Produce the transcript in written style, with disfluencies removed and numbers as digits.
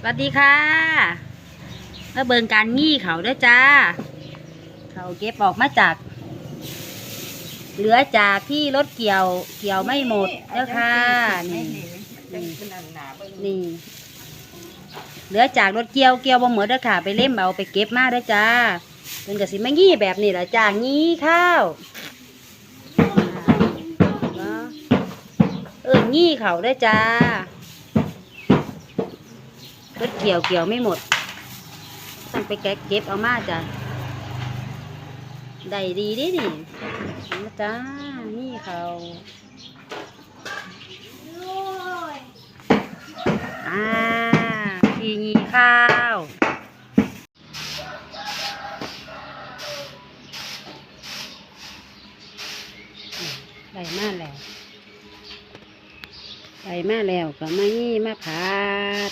สวัสดีค่ะมาเบิ่งการงี้เขาด้วยจ้าเขาเก็บออกมาจากเหลือจากที่รถเกี่ยวไม่หมดเด้อค่ะนี่เหลือจากรถเกี่ยวบ่หมดเด้อค่ะไปเล่มเอาไปเก็บมาเด้อจ้าเป็นกระสิมางี้แบบนี้แหละจ้างี้ข้าวงี้เขาด้วยจ้ารถเกี่ยวไม่หมดต้องไปเก็บเอามาจ้ะได้ดีดินี่นะจ้านี่เขาทีงี้ข้าวได้มาแล้วก็มานี่มาผัด